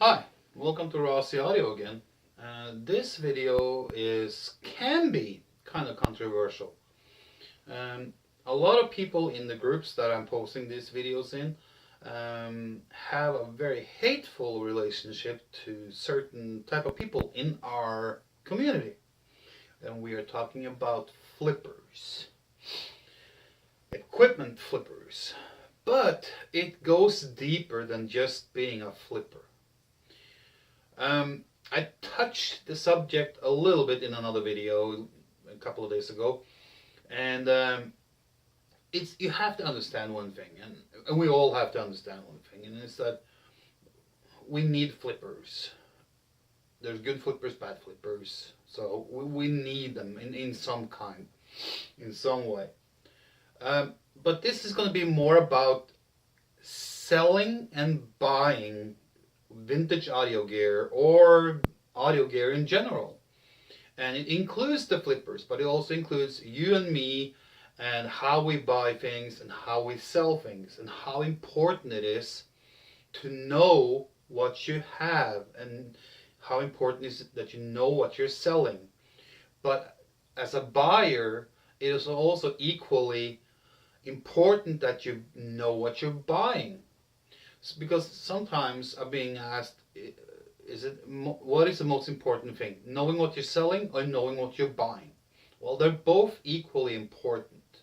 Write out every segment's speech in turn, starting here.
Hi, welcome to Rossi Audio again. This video can be kind of controversial. Um, a lot of people in the groups that I'm posting these videos in have a very hateful relationship to certain type of people in our community, and we are talking about flippers, equipment flippers. But it goes deeper than just being a flipper. I touched the subject a little bit in another video a couple of days ago, and it's you have to understand one thing, and we all have to understand one thing, and it's that we need flippers. There's good flippers, bad flippers, so we need them in some kind, in some way. But this is going to be more about selling and buying vintage audio gear or audio gear in general. And it includes the flippers, but it also includes you and me and how we buy things and how we sell things and how important it is to know what you have and how important it is that you know what you're selling. But as a buyer, it is also equally important that you know what you're buying. Because sometimes I'm being asked, what is the most important thing? Knowing what you're selling or knowing what you're buying? Well, they're both equally important.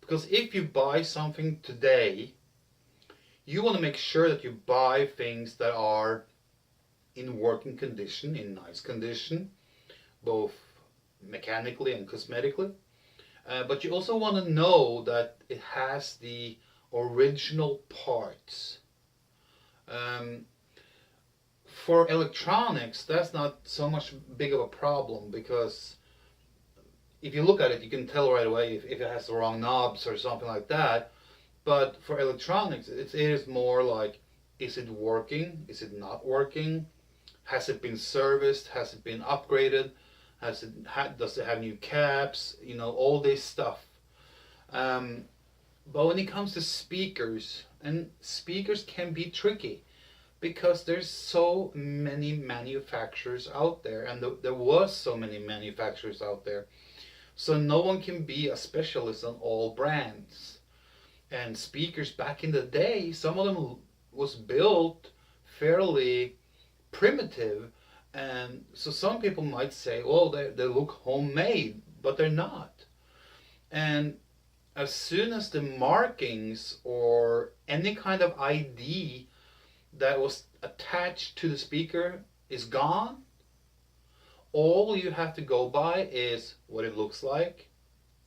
Because if you buy something today, you want to make sure that you buy things that are in working condition, in nice condition, both mechanically and cosmetically. But you also want to know that it has the original parts. For electronics, that's not so much big of a problem, because if you look at it, you can tell right away if it has the wrong knobs or something like that. But for electronics, it is more like, is it working? Is it not working? Has it been serviced? Has it been upgraded? Does it have new caps? All this stuff. But when it comes to speakers, and speakers can be tricky because there's so many manufacturers out there, and there was so many manufacturers out there. So no one can be a specialist on all brands. And speakers back in the day, some of them was built fairly primitive, and so some people might say, well, they look homemade, but they're not. And as soon as the markings or any kind of ID that was attached to the speaker is gone, all you have to go by is what it looks like,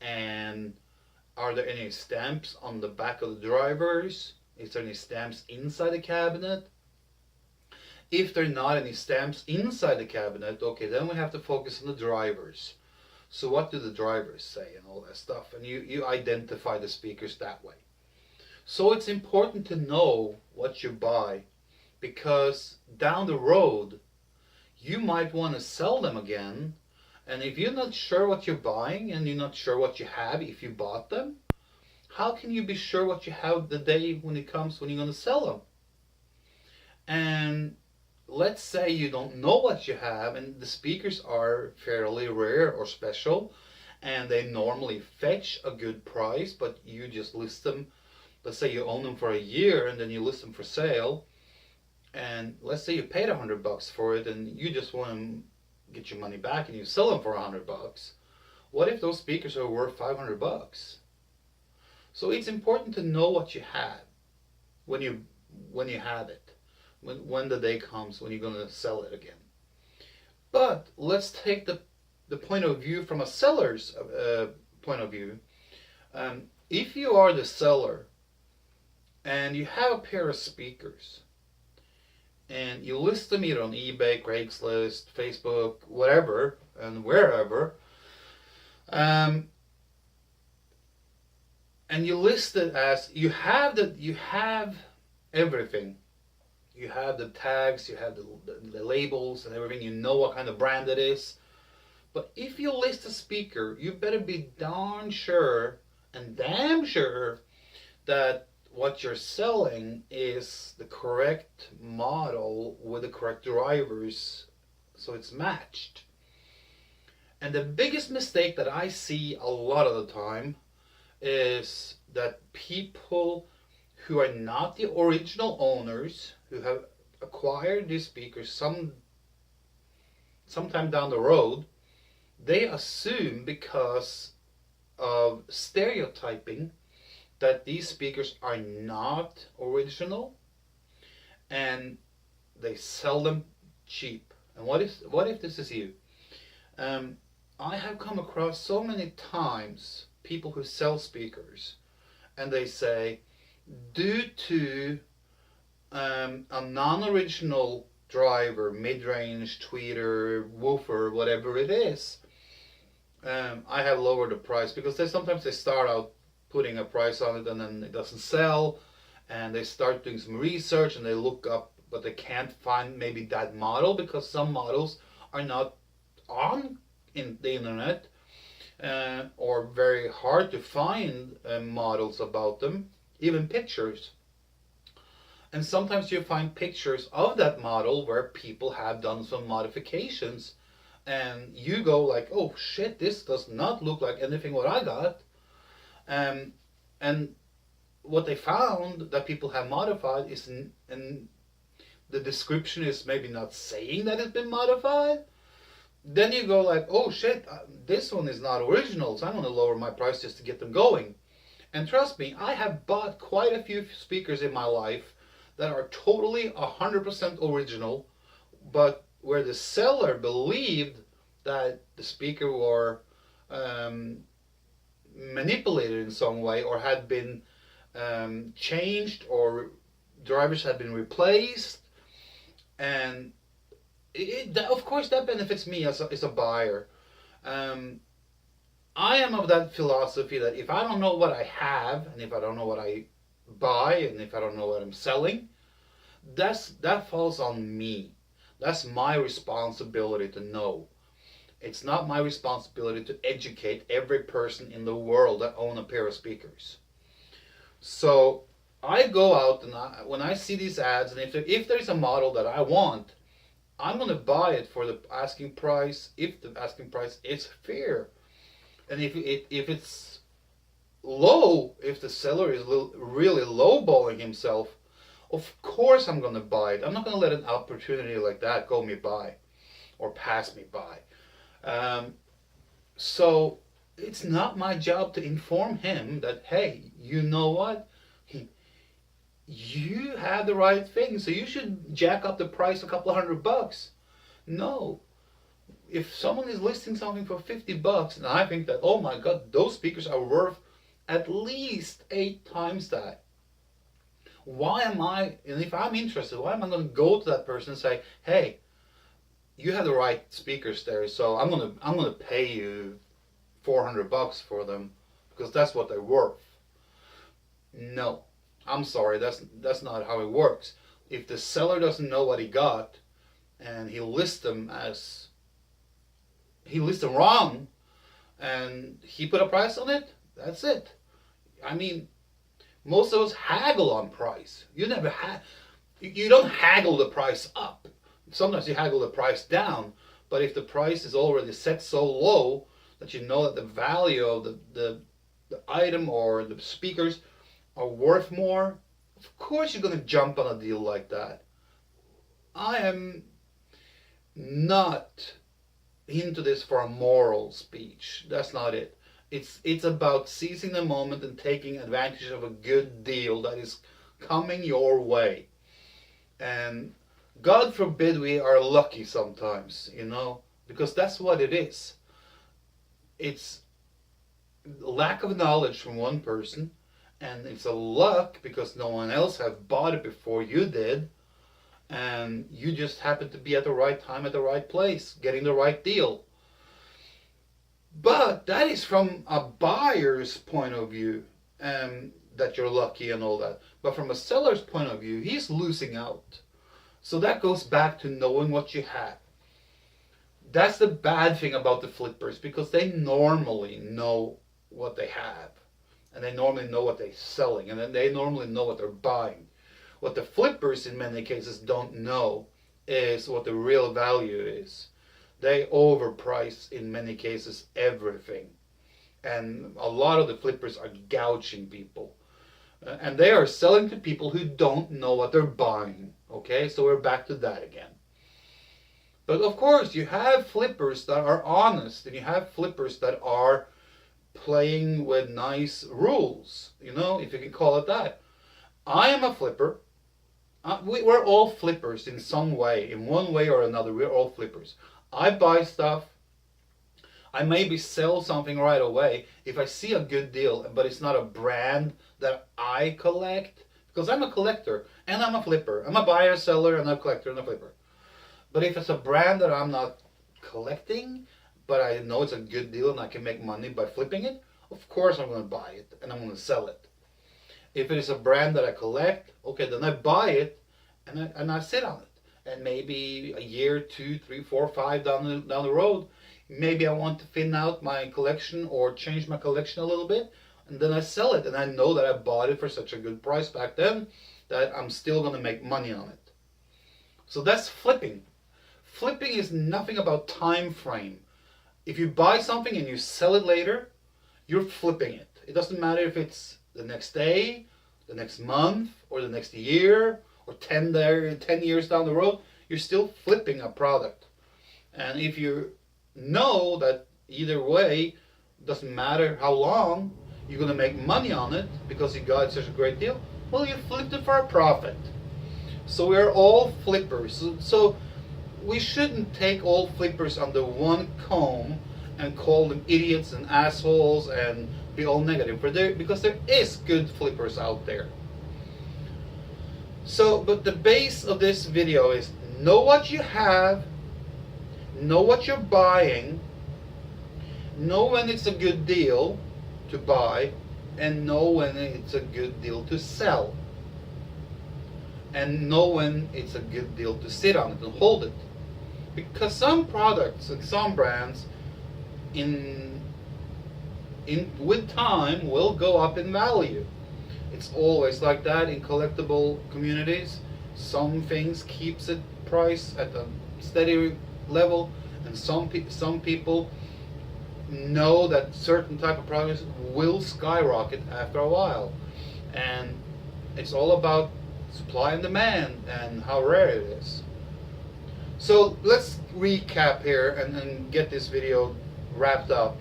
and are there any stamps on the back of the drivers? Is there any stamps inside the cabinet? If there are not any stamps inside the cabinet, okay, then we have to focus on the drivers. So what do the drivers say and all that stuff? And you identify the speakers that way. So it's important to know what you buy, because down the road, you might want to sell them again. And if you're not sure what you're buying and you're not sure what you have if you bought them, how can you be sure what you have the day when you're going to sell them? And let's say you don't know what you have, and the speakers are fairly rare or special, and they normally fetch a good price, but you just list them. Let's say you own them for a year and then you list them for sale, and let's say you paid $100 for it and you just want to get your money back and you sell them for $100. What if those speakers are worth $500? So it's important to know what you have when you have it. When the day comes when you're going to sell it again. But let's take the point of view from a seller's point of view. If you are the seller and you have a pair of speakers and you list them either on eBay, Craigslist, Facebook, whatever, and wherever, and you list it as you have everything. You have the tags, you have the labels and everything, you know what kind of brand it is. But if you list a speaker, you better be darn sure and damn sure that what you're selling is the correct model with the correct drivers, so it's matched. And the biggest mistake that I see a lot of the time is that people who are not the original owners, who have acquired these speakers sometime down the road, they assume, because of stereotyping, that these speakers are not original, and they sell them cheap. And what if this is you? I have come across so many times people who sell speakers, and they say, due to a non-original driver, mid-range, tweeter, woofer, whatever it is, I have lowered the price, because sometimes they start out putting a price on it and then it doesn't sell, and they start doing some research and they look up, but they can't find maybe that model, because some models are not on in the internet, or very hard to find models about them, even pictures. And sometimes you find pictures of that model where people have done some modifications, and you go like, oh shit, this does not look like anything what I got. And what they found that people have modified is, and the description is maybe not saying that it's been modified. Then you go like, oh shit, this one is not original, so I'm going to lower my price just to get them going. And trust me, I have bought quite a few speakers in my life that are totally 100% original, but where the seller believed that the speaker were manipulated in some way, or had been changed, or drivers had been replaced, and of course that benefits me as a buyer. I am of that philosophy that if I don't know what I have, and if I don't know what I buy, and if I don't know what I'm selling, that falls on me. That's my responsibility to know. It's not my responsibility to educate every person in the world that own a pair of speakers. So I go out, and when I see these ads, and if there's a model that I want, I'm going to buy it for the asking price, if the asking price is fair. And if it's low, if the seller is really lowballing himself, of course I'm going to buy it. I'm not going to let an opportunity like that go me by or pass me by. So it's not my job to inform him that, hey, you know what? You have the right thing, so you should jack up the price a couple of $100. No. If someone is listing something for $50, and I think that, oh my God, those speakers are worth at least 8 times that. Why am I, and if I'm interested, why am I going to go to that person and say, hey, you have the right speakers there, so I'm gonna pay you $400 for them because that's what they're worth? No, I'm sorry, that's not how it works. If the seller doesn't know what he got, and he lists them wrong, and he put a price on it, that's it. I mean, most of us haggle on price. You don't haggle the price up. Sometimes you haggle the price down, but if the price is already set so low that you know that the value of the item or the speakers are worth more, of course you're going to jump on a deal like that. I am not into this for a moral speech. That's not it. It's about seizing the moment and taking advantage of a good deal that is coming your way. And God forbid we are lucky sometimes, because that's what it is. It's lack of knowledge from one person, and it's a luck because no one else have bought it before you did, and you just happen to be at the right time at the right place, getting the right deal. But that is from a buyer's point of view, that you're lucky and all that. But from a seller's point of view, he's losing out. So that goes back to knowing what you have. That's the bad thing about the flippers, because they normally know what they have. and they normally know what they're selling, and then they normally know what they're buying. What the flippers in many cases don't know is what the real value is. They overprice in many cases everything, and a lot of the flippers are gouging people, and they are selling to people who don't know what they're buying. Okay, so we're back to that again. But of course, you have flippers that are honest, and you have flippers that are playing with nice rules, you know, if you can call it that. I am a flipper. We're all flippers in some way, in one way or another. We're all flippers. I buy stuff. I maybe sell something right away if I see a good deal, but it's not a brand that I collect, because I'm a collector and I'm a flipper. I'm a buyer, seller, and a collector and a flipper. But if it's a brand that I'm not collecting, but I know it's a good deal and I can make money by flipping it, of course I'm going to buy it and I'm going to sell it. If it is a brand that I collect, okay, then I buy it and I sit on it. And maybe a year, 2, 3, 4, 5 down the road, maybe I want to thin out my collection or change my collection a little bit, and then I sell it, and I know that I bought it for such a good price back then that I'm still going to make money on it. So that's flipping. Flipping is nothing about time frame. If you buy something and you sell it later, you're flipping it. It doesn't matter if it's the next day, the next month, or the next year, or 10 years down the road, you're still flipping a product. And if you know that either way, doesn't matter how long, you're going to make money on it because you got such a great deal, well, you flipped it for a profit. So we're all flippers. So we shouldn't take all flippers under one comb and call them idiots and assholes and be all negative, because there is good flippers out there. So, but the base of this video is know what you have, know what you're buying, know when it's a good deal to buy, and know when it's a good deal to sell, and know when it's a good deal to sit on it and hold it. Because some products and some brands with time will go up in value. It's always like that in collectible communities. Some things keeps its price at a steady level, and some people know that certain type of products will skyrocket after a while, and it's all about supply and demand and how rare it is. So let's recap here and get this video wrapped up.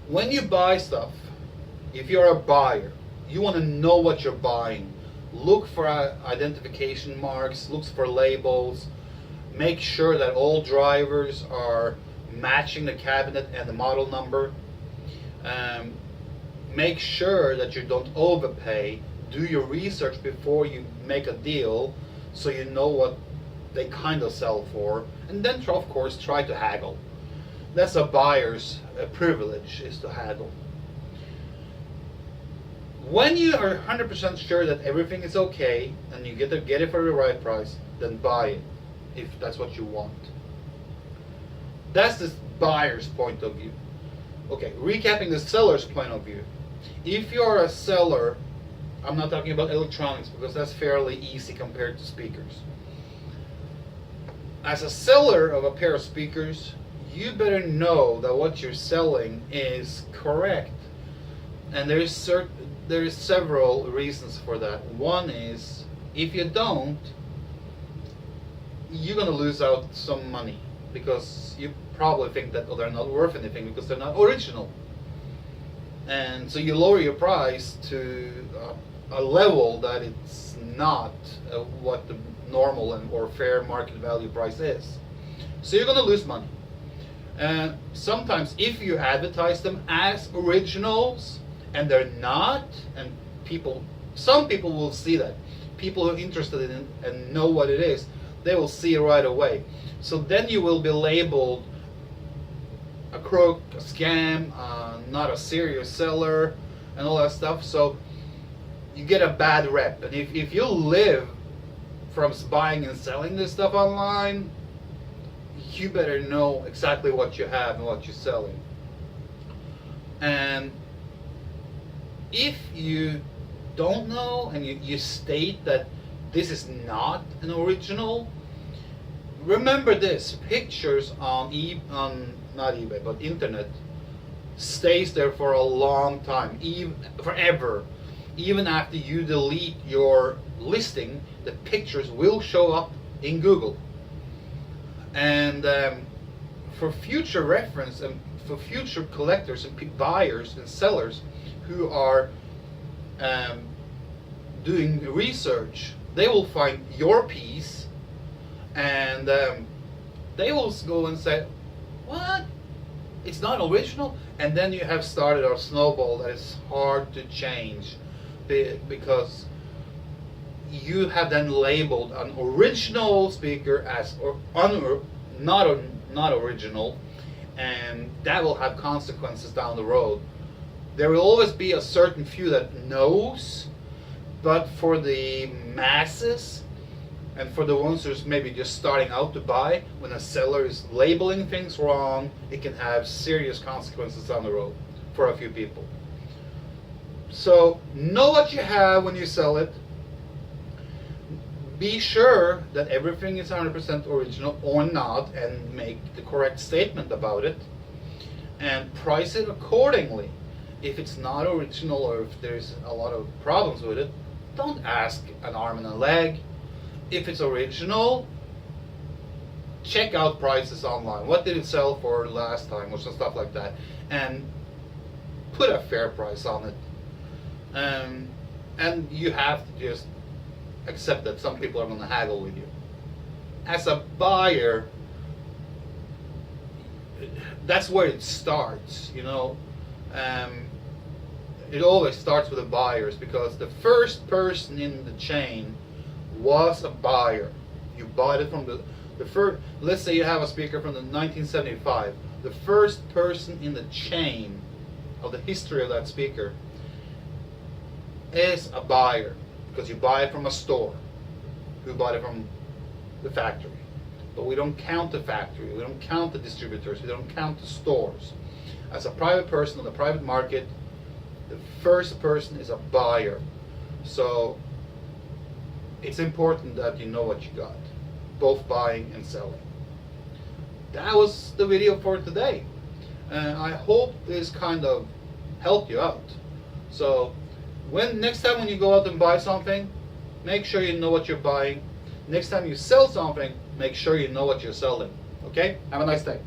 When you buy stuff, if you're a buyer, you want to know what you're buying. Look for identification marks, look for labels, make sure that all drivers are matching the cabinet and the model number. Make sure that you don't overpay. Do your research before you make a deal so you know what they kind of sell for, and then of course try to haggle. That's a buyer's privilege, is to haggle. When you are 100% sure that everything is okay and you get it for the right price, then buy it if that's what you want. That's the buyer's point of view. Okay, recapping the seller's point of view. If you're a seller, I'm not talking about electronics because that's fairly easy compared to speakers. As a seller of a pair of speakers, you better know that what you're selling is correct. And there is several reasons for that. One is, if you don't, you're going to lose out some money because you probably think that they're not worth anything because they're not original. And so you lower your price to a level that it's not what the normal or fair market value price is. So you're going to lose money. Sometimes if you advertise them as originals and they're not, and some people will see that. People who are interested in it and know what it is, they will see it right away. So then you will be labeled a crook, a scam, not a serious seller, and all that stuff. So you get a bad rep. And if you live from buying and selling this stuff online, you better know exactly what you have and what you're selling. And if you don't know and you state that this is not an original, remember this: pictures on not eBay but internet stays there for a long time, even forever. Even after you delete your listing, the pictures will show up in Google. And for future reference and for future collectors and buyers and sellers who are doing research, they will find your piece and they will go and say, what? It's not original? And then you have started a snowball that is hard to change, because you have then labeled an original speaker as not original, and that will have consequences down the road. There will always be a certain few that knows, but for the masses and for the ones who's maybe just starting out to buy, when a seller is labeling things wrong, it can have serious consequences down the road for a few people. So know what you have when you sell it. Be sure that everything is 100% original or not, and make the correct statement about it, and price it accordingly. If it's not original or if there's a lot of problems with it, don't ask an arm and a leg. If it's original, check out prices online. What did it sell for last time, or some stuff like that, and put a fair price on it. And you have to just accept that some people are going to haggle with you. As a buyer, that's where it starts, you know. It always starts with the buyers, because the first person in the chain was a buyer. You bought it from the first. Let's say you have a speaker from the 1975. The first person in the chain of the history of that speaker is a buyer, because you buy it from a store who bought it from the factory. But we don't count the factory, we don't count the distributors, we don't count the stores. As a private person on the private market, the first person is a buyer. So it's important that you know what you got, both buying and selling. That was the video for today. I hope this kind of helped you out. So next time when you go out and buy something, make sure you know what you're buying. Next time you sell something, make sure you know what you're selling. Okay? Have a nice day.